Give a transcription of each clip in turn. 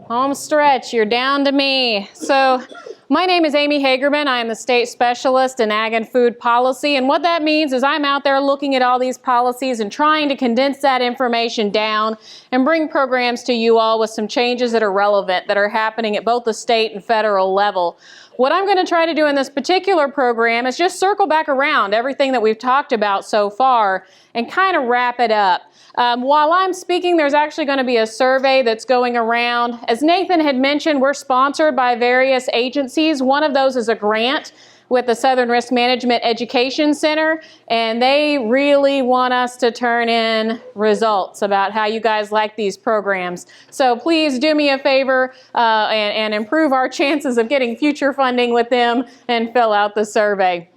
Home stretch, you're down to me. So my name is Amy Hagerman. I am the State Specialist in Ag and Food Policy, and what that means is I'm out there looking at all these policies and trying to condense that information down and bring programs to you all with some changes that are relevant, that are happening at both the state and federal level. What I'm going to try to do in this particular program is just circle back around everything that we've talked about so far and kind of wrap it up. While I'm speaking, there's actually going to be a survey that's going around. As Nathan had mentioned, we're sponsored by various agencies. One of those is a grant with the Southern Risk Management Education Center, and they really want us to turn in results about how you guys like these programs. So please do me a favor and improve our chances of getting future funding with them and fill out the survey.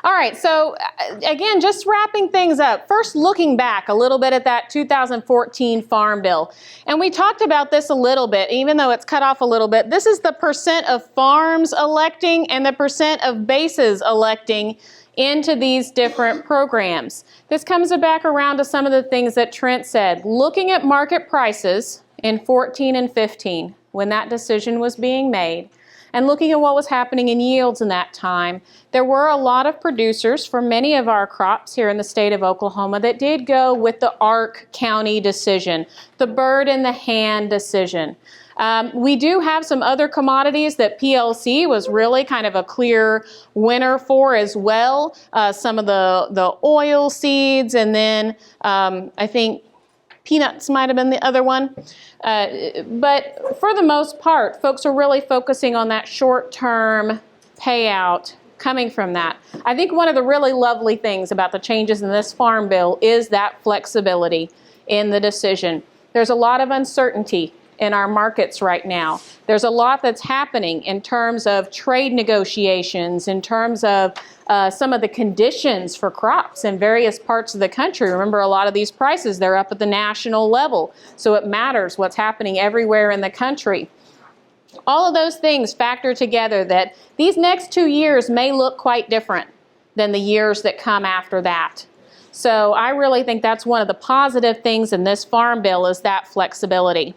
All right, so again, just wrapping things up. First, looking back a little bit at that 2014 Farm Bill. And we talked about this a little bit, even though it's cut off a little bit. This is the percent of farms electing and the percent of bases electing into these different programs. This comes back around to some of the things that Trent said. Looking at market prices in 14 and 15, when that decision was being made, and looking at what was happening in yields in that time, there were a lot of producers for many of our crops here in the state of Oklahoma that did go with the ARC County decision, the bird in the hand decision. We do have some other commodities that PLC was really kind of a clear winner for as well. Some of the oil seeds, and then I think peanuts might have been the other one. But for the most part, folks are really focusing on that short-term payout coming from that. I think one of the really lovely things about the changes in this Farm Bill is that flexibility in the decision. There's a lot of uncertainty in our markets right now. There's a lot that's happening in terms of trade negotiations, in terms of some of the conditions for crops in various parts of the country. Remember, a lot of these prices, they're up at the national level, so it matters what's happening everywhere in the country. All of those things factor together that these next 2 years may look quite different than the years that come after that. So I really think that's one of the positive things in this Farm Bill is that flexibility.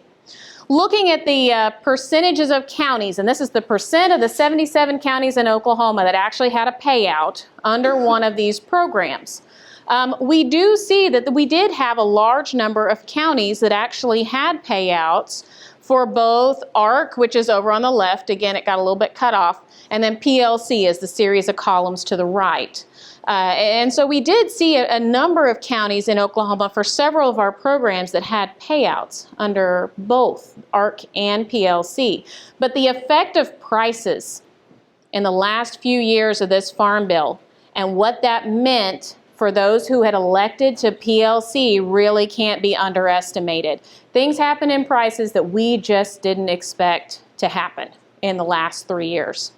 Looking at the percentages of counties, and this is the percent of the 77 counties in Oklahoma that actually had a payout under one of these programs. We do see that we did have a large number of counties that actually had payouts for both ARC, which is over on the left, again it got a little bit cut off, and then PLC is the series of columns to the right. And so we did see a number of counties in Oklahoma for several of our programs that had payouts under both ARC and PLC. But the effect of prices in the last few years of this Farm Bill and what that meant for those who had elected to PLC really can't be underestimated. Things happen in prices that we just didn't expect to happen in the last 3 years.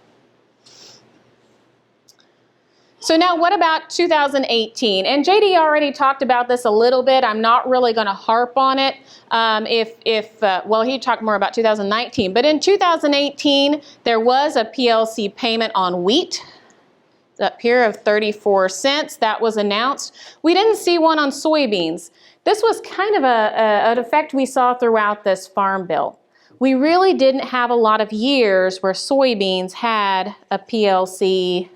So now what about 2018? And JD already talked about this a little bit. I'm not really going to harp on it. Well, he talked more about 2019. But in 2018, there was a PLC payment on wheat up here of 34 cents. That was announced. We didn't see one on soybeans. This was kind of an effect we saw throughout this Farm Bill. We really didn't have a lot of years where soybeans had a PLC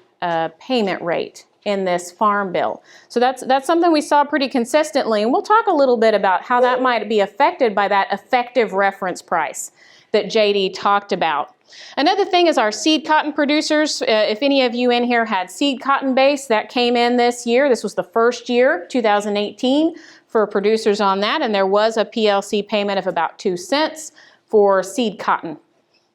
payment rate in this Farm Bill. So that's something we saw pretty consistently, and we'll talk a little bit about how that might be affected by that effective reference price that JD talked about. Another thing is our seed cotton producers. If any of you in here had seed cotton base, that came in this year. This was the first year, 2018, for producers on that, and there was a PLC payment of about 2 cents for seed cotton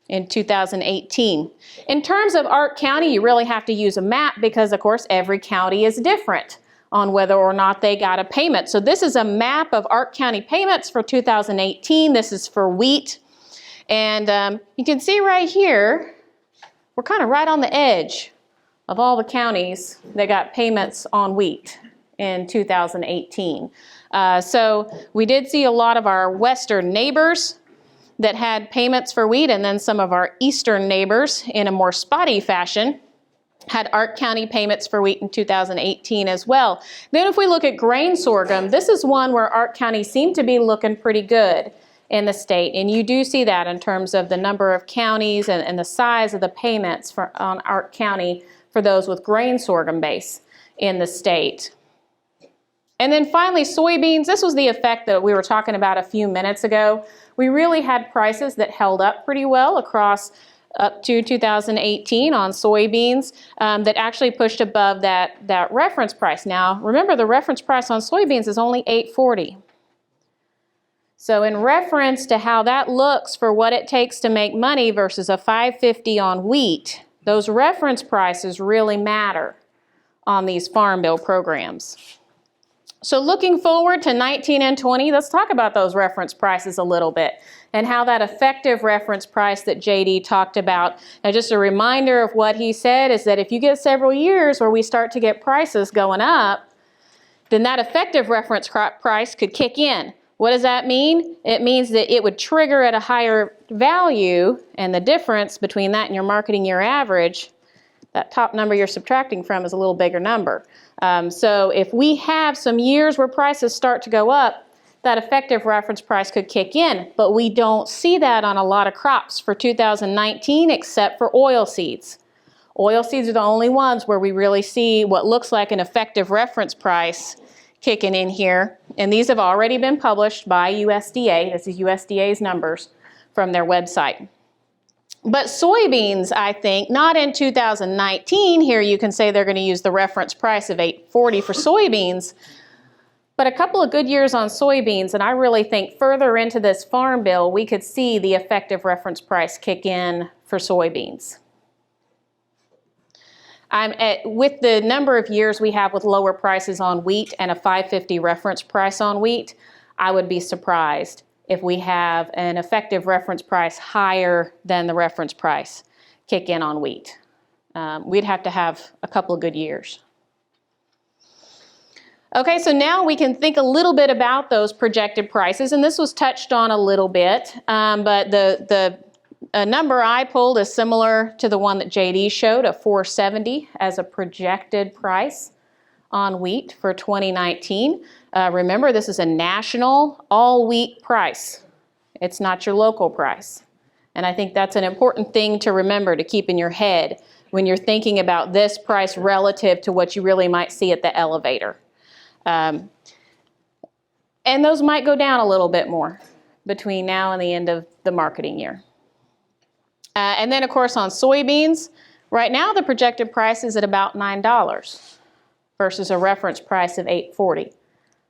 in 2018. In terms of ARC County, you really have to use a map because, of course, every county is different on whether or not they got a payment. So this is a map of ARC County payments for 2018. This is for wheat. And you can see right here, we're kind of right on the edge of all the counties that got payments on wheat in 2018. So we did see a lot of our western neighbors that had payments for wheat, and then some of our eastern neighbors in a more spotty fashion had ARC County payments for wheat in 2018 as well. Then if we look at grain sorghum, this is one where ARC County seemed to be looking pretty good in the state. And you do see that in terms of the number of counties and the size of the payments on Ark County for those with grain sorghum base in the state. And then finally, soybeans. This was the effect that we were talking about a few minutes ago. We really had prices that held up pretty well across up to 2018 on soybeans that actually pushed above that reference price. Now, remember, the reference price on soybeans is only $8.40. So in reference to how that looks for what it takes to make money versus a $5.50 on wheat, those reference prices really matter on these Farm Bill programs. So looking forward to 19 and 20, let's talk about those reference prices a little bit and how that effective reference price that JD talked about. Now, just a reminder of what he said is that if you get several years where we start to get prices going up, then that effective reference price could kick in. What does that mean? It means that it would trigger at a higher value, and the difference between that and your marketing year average, that top number you're subtracting from, is a little bigger number. So if we have some years where prices start to go up, that effective reference price could kick in, but we don't see that on a lot of crops for 2019 except for oilseeds. Oilseeds are the only ones where we really see what looks like an effective reference price kicking in here, and these have already been published by USDA. This is USDA's numbers from their website. But soybeans, I think, not in 2019, here you can say they're going to use the reference price of $8.40 for soybeans, but a couple of good years on soybeans, and I really think further into this Farm Bill, we could see the effective reference price kick in for soybeans. With the number of years we have with lower prices on wheat and a $5.50 reference price on wheat, I would be surprised if we have an effective reference price higher than the reference price kick in on wheat. We'd have to have a couple of good years. Okay, so now we can think a little bit about those projected prices, and this was touched on a little bit, but the number I pulled is similar to the one that JD showed, a $4.70 as a projected price on wheat for 2019. Remember, this is a national all-wheat price. It's not your local price. And I think that's an important thing to remember to keep in your head when you're thinking about this price relative to what you really might see at the elevator. And those might go down a little bit more between now and the end of the marketing year. And then, of course, on soybeans, right now the projected price is at about $9 versus a reference price of $8.40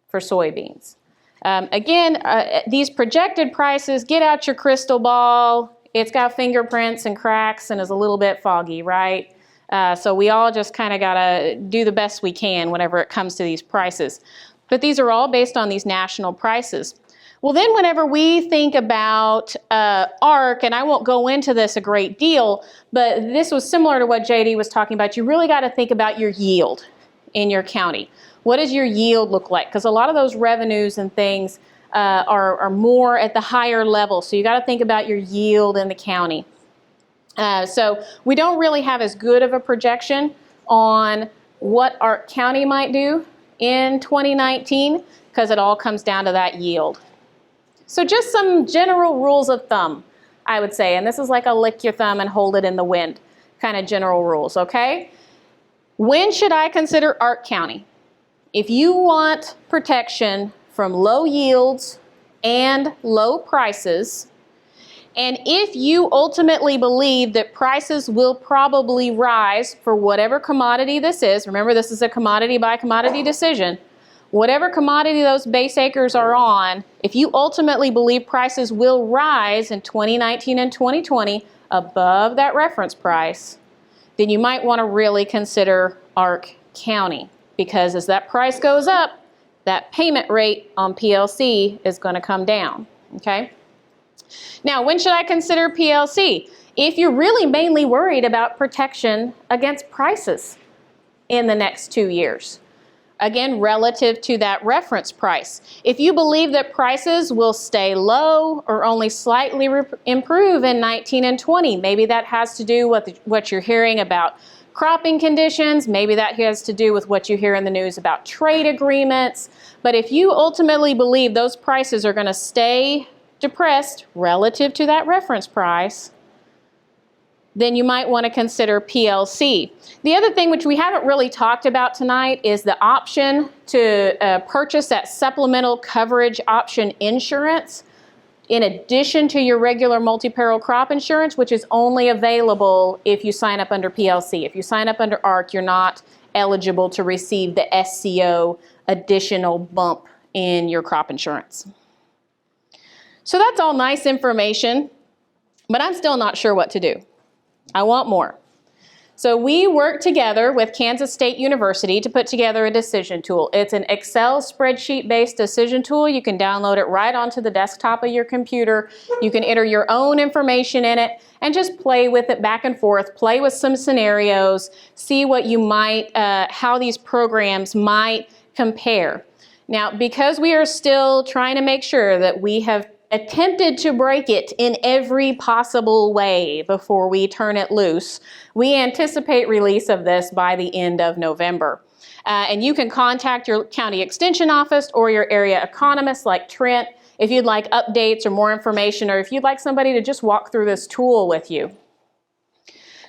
for soybeans. Again, these projected prices, get out your crystal ball. It's got fingerprints and cracks and is a little bit foggy, right? So we all just kind of got to do the best we can whenever it comes to these prices. But these are all based on these national prices. Well, then whenever we think about ARC, and I won't go into this a great deal, but this was similar to what JD was talking about, you really got to think about your yield in your county. What does your yield look like? Because a lot of those revenues and things are more at the higher level, so you got to think about your yield in the county. So we don't really have as good of a projection on what ARC County might do in 2019 because it all comes down to that yield. So just some general rules of thumb, I would say, and this is like a lick your thumb and hold it in the wind kind of general rules, okay? When should I consider ARC County? If you want protection from low yields and low prices, and if you ultimately believe that prices will probably rise for whatever commodity this is, remember this is a commodity by commodity decision, whatever commodity those base acres are on, if you ultimately believe prices will rise in 2019 and 2020 above that reference price, then you might want to really consider ARC County, because as that price goes up, that payment rate on PLC is going to come down, okay? Now, when should I consider PLC? If you're really mainly worried about protection against prices in the next 2 years. Again, relative to that reference price. If you believe that prices will stay low or only slightly improve in 19 and 20, maybe that has to do with what you're hearing about cropping conditions, maybe that has to do with what you hear in the news about trade agreements. But if you ultimately believe those prices are going to stay depressed relative to that reference price, then you might want to consider PLC. The other thing which we haven't really talked about tonight is the option to purchase that supplemental coverage option insurance in addition to your regular multi-peril crop insurance, which is only available if you sign up under PLC. If you sign up under ARC, you're not eligible to receive the SCO additional bump in your crop insurance. So that's all nice information, but I'm still not sure what to do. I want more. So we worked together with Kansas State University to put together a decision tool. It's an Excel spreadsheet-based decision tool. You can download it right onto the desktop of your computer. You can enter your own information in it and just play with it back and forth, play with some scenarios, see what you might, how these programs might compare. Now, because we are still trying to make sure that we have attempted to break it in every possible way before we turn it loose, we anticipate release of this by the end of November. And you can contact your county extension office or your area economist like Trent if you'd like updates or more information, or if you'd like somebody to just walk through this tool with you.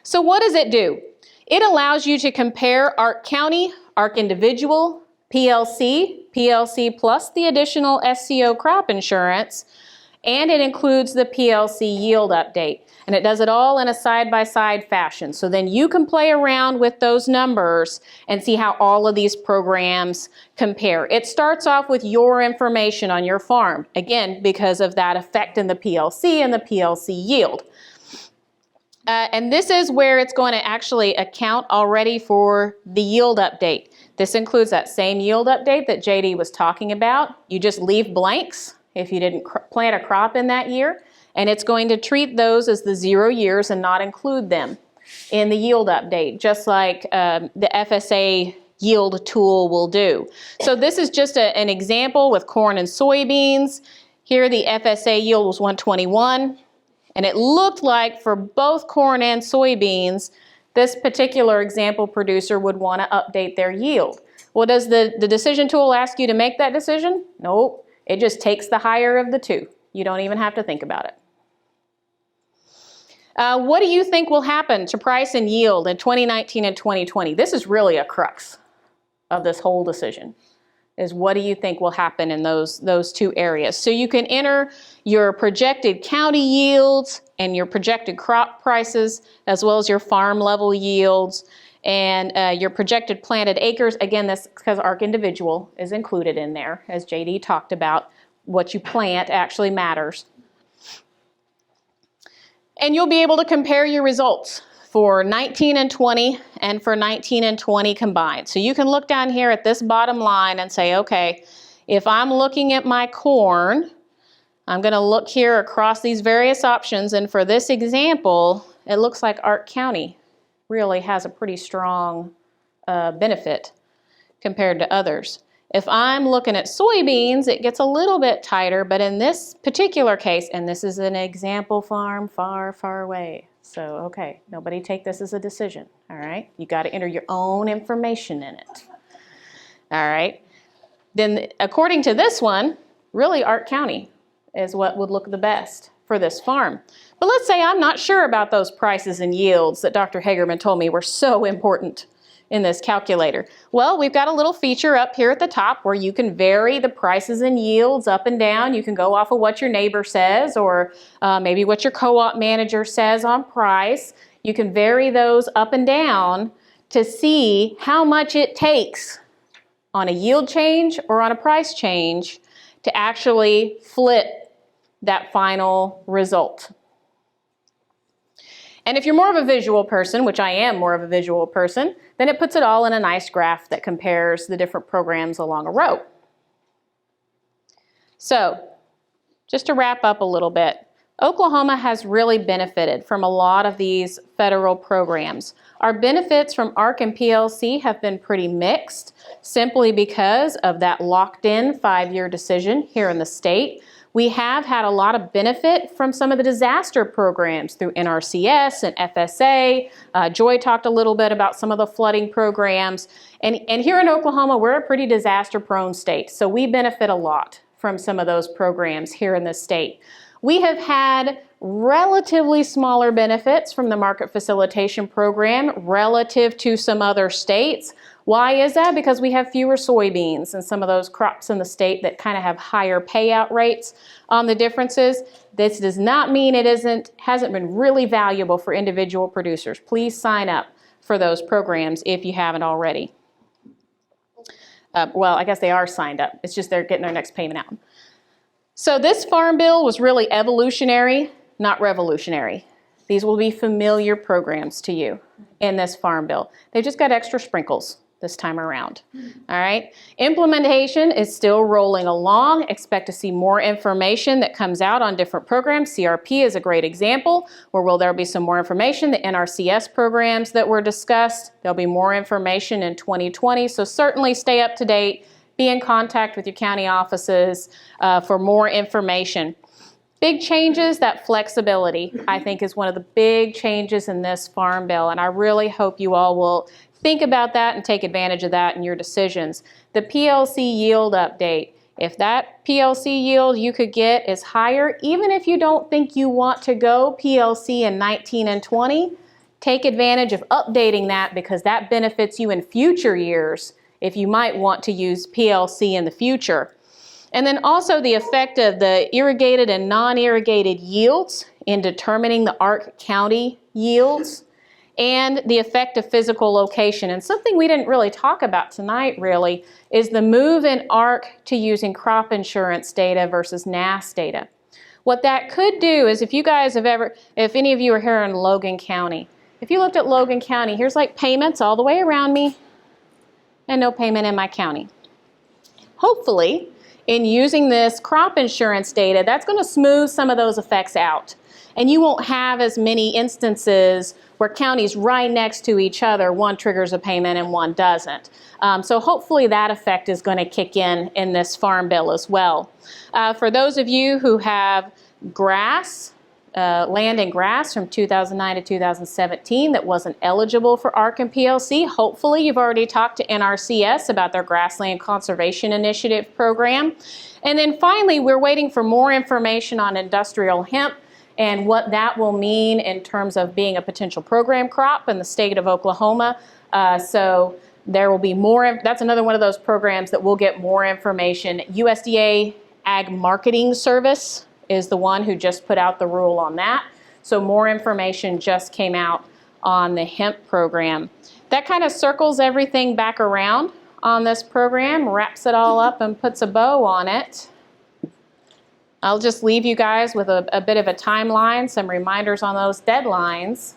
So what does it do? It allows you to compare ARC County, ARC Individual, PLC, PLC plus the additional SCO crop insurance, and it includes the PLC yield update. And it does it all in a side-by-side fashion. So then you can play around with those numbers and see how all of these programs compare. It starts off with your information on your farm, again, because of that effect in the PLC and the PLC yield. And this is where it's going to actually account already for the yield update. This includes that same yield update that JD was talking about. You just leave blanks if you didn't plant a crop in that year, and it's going to treat those as the 0 years and not include them in the yield update, just like the FSA yield tool will do. So this is just an example with corn and soybeans. Here the FSA yield was 121, and it looked like for both corn and soybeans, this particular example producer would want to update their yield. Well, does the decision tool ask you to make that decision? Nope. It just takes the higher of the two. You don't even have to think about it. What do you think will happen to price and yield in 2019 and 2020? This is really a crux of this whole decision, is what do you think will happen in those two areas. So you can enter your projected county yields and your projected crop prices, as well as your farm level yields and your projected planted acres. Again, this because ARC Individual is included in there, as JD talked about. What you plant actually matters. And you'll be able to compare your results for 19 and 20 and for 19 and 20 combined. So you can look down here at this bottom line and say, okay, if I'm looking at my corn, I'm going to look here across these various options, and for this example, it looks like ARC County really has a pretty strong benefit compared to others. If I'm looking at soybeans, it gets a little bit tighter, but in this particular case, and this is an example farm far, far away. So, okay, nobody take this as a decision, all right? You got to enter your own information in it, all right? Then, according to this one, really ARC County is what would look the best for this farm. But let's say I'm not sure about those prices and yields that Dr. Hagerman told me were so important in this calculator. Well, we've got a little feature up here at the top where you can vary the prices and yields up and down. You can go off of what your neighbor says, or maybe what your co-op manager says on price. You can vary those up and down to see how much it takes on a yield change or on a price change to actually flip that final result. And if you're more of a visual person, which I am more of a visual person, then it puts it all in a nice graph that compares the different programs along a row. So, just to wrap up a little bit, Oklahoma has really benefited from a lot of these federal programs. Our benefits from ARC and PLC have been pretty mixed, simply because of that locked-in 5-year decision here in the state. We have had a lot of benefit from some of the disaster programs through NRCS and FSA. Joy talked a little bit about some of the flooding programs. And here in Oklahoma, we're a pretty disaster-prone state, so we benefit a lot from some of those programs here in the state. We have had relatively smaller benefits from the market facilitation program relative to some other states. Why is that? Because we have fewer soybeans and some of those crops in the state that kind of have higher payout rates on the differences. This does not mean it hasn't been really valuable for individual producers. Please sign up for those programs if you haven't already. Well, I guess they are signed up. It's just they're getting their next payment out. So this farm bill was really evolutionary, not revolutionary. These will be familiar programs to you in this farm bill. They just got extra sprinkles this time around. All right. Implementation is still rolling along. Expect to see more information that comes out on different programs. CRP is a great example where there'll be some more information. The NRCS programs that were discussed, there'll be more information in 2020. So certainly stay up to date. Be in contact with your county offices for more information. Big changes, that flexibility, I think, is one of the big changes in this farm bill, and I really hope you all will think about that and take advantage of that in your decisions. The PLC yield update, if that PLC yield you could get is higher, even if you don't think you want to go PLC in 19 and 20, take advantage of updating that because that benefits you in future years if you might want to use PLC in the future. And then also the effect of the irrigated and non-irrigated yields in determining the ARC County yields, and the effect of physical location. And something we didn't really talk about tonight really is the move in ARC to using crop insurance data versus NASS data. What that could do is if any of you are here in Logan County, if you looked at Logan County, here's like payments all the way around me and no payment in my county. Hopefully, in using this crop insurance data, that's going to smooth some of those effects out. And you won't have as many instances where counties right next to each other, one triggers a payment and one doesn't. So hopefully that effect is going to kick in this farm bill as well. For those of you who have grass, land and grass from 2009 to 2017 that wasn't eligible for ARC and PLC, hopefully you've already talked to NRCS about their Grassland Conservation Initiative program. And then finally, we're waiting for more information on industrial hemp and what that will mean in terms of being a potential program crop in the state of Oklahoma. So there will be more, that's another one of those programs that we'll get more information. USDA Ag Marketing Service is the one who just put out the rule on that. So more information just came out on the hemp program. That kind of circles everything back around on this program, wraps it all up and puts a bow on it. I'll just leave you guys with a bit of a timeline, some reminders on those deadlines.